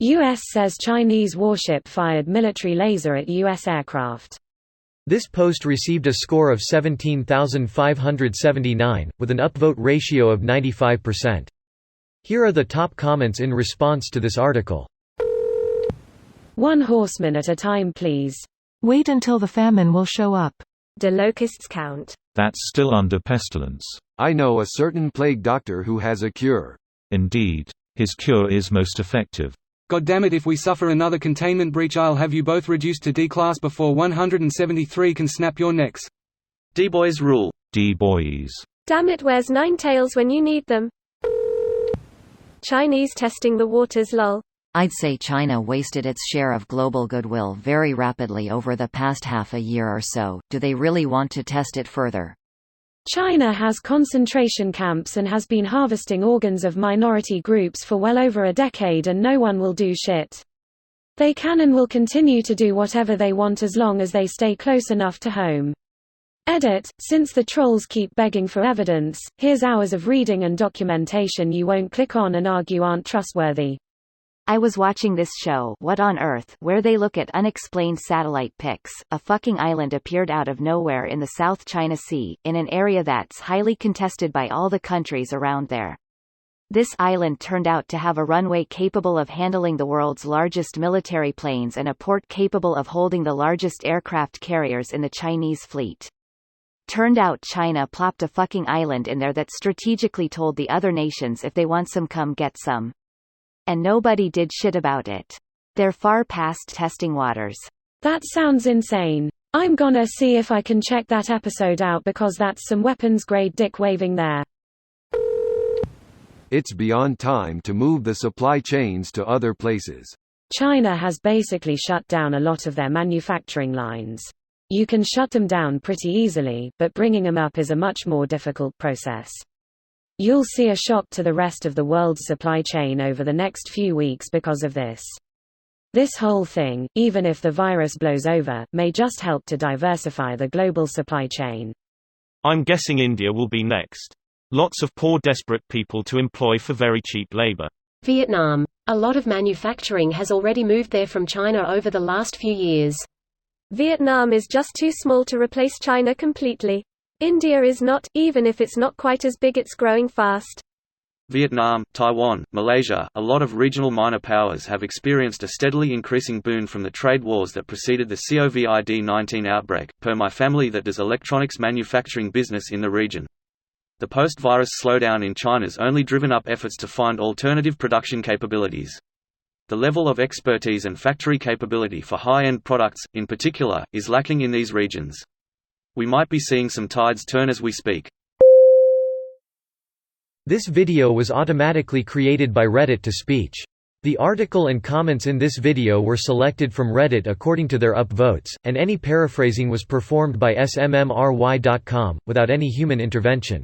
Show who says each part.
Speaker 1: U.S. says Chinese warship fired military laser at U.S. aircraft.
Speaker 2: This post received a score of 17,579, with an upvote ratio of 95%. Here are the top comments in response to this article.
Speaker 1: One horseman at a time, please.
Speaker 3: Wait until the famine will show up.
Speaker 1: Do locusts count?
Speaker 4: That's still under pestilence.
Speaker 5: I know a certain plague doctor who has a cure.
Speaker 4: Indeed. His cure is most effective.
Speaker 6: God damn it, if we suffer another containment breach I'll have you both reduced to D class before 173 can snap your necks.
Speaker 7: D-boys rule.
Speaker 4: D-boys.
Speaker 8: Damn it, where's Ninetales when you need them? Chinese testing the waters lol.
Speaker 9: I'd say China wasted its share of global goodwill very rapidly over the past half a year or so. Do they really want to test it further?
Speaker 1: China has concentration camps and has been harvesting organs of minority groups for well over a decade, and no one will do shit. They can and will continue to do whatever they want as long as they stay close enough to home. Edit, since the trolls keep begging for evidence, here's hours of reading and documentation you won't click on and argue aren't trustworthy.
Speaker 9: I was watching this show, What on Earth, where they look at unexplained satellite pics. A fucking island appeared out of nowhere in the South China Sea, in an area that's highly contested by all the countries around there. This island turned out to have a runway capable of handling the world's largest military planes and a port capable of holding the largest aircraft carriers in the Chinese fleet. Turned out China plopped a fucking island in there that strategically told the other nations if they want some, come get some. And nobody did shit about it. They're far past testing waters.
Speaker 1: That sounds insane. I'm gonna see if I can check that episode out because that's some weapons-grade dick waving there.
Speaker 5: It's beyond time to move the supply chains to other places.
Speaker 1: China has basically shut down a lot of their manufacturing lines. You can shut them down pretty easily, but bringing them up is a much more difficult process. You'll see a shock to the rest of the world's supply chain over the next few weeks because of this. This whole thing, even if the virus blows over, may just help to diversify the global supply chain.
Speaker 10: I'm guessing India will be next. Lots of poor desperate people to employ for very cheap labor.
Speaker 8: Vietnam. A lot of manufacturing has already moved there from China over the last few years. Vietnam is just too small to replace China completely. India is not, even if it's not quite as big, it's growing fast.
Speaker 7: Vietnam, Taiwan, Malaysia, a lot of regional minor powers have experienced a steadily increasing boon from the trade wars that preceded the COVID-19 outbreak, per my family that does electronics manufacturing business in the region. The post-virus slowdown in China's only driven up efforts to find alternative production capabilities. The level of expertise and factory capability for high-end products, in particular, is lacking in these regions. We might be seeing some tides turn as we speak.
Speaker 2: This video was automatically created by Reddit to Speech. The article and comments in this video were selected from Reddit according to their upvotes, and any paraphrasing was performed by smmry.com, without any human intervention.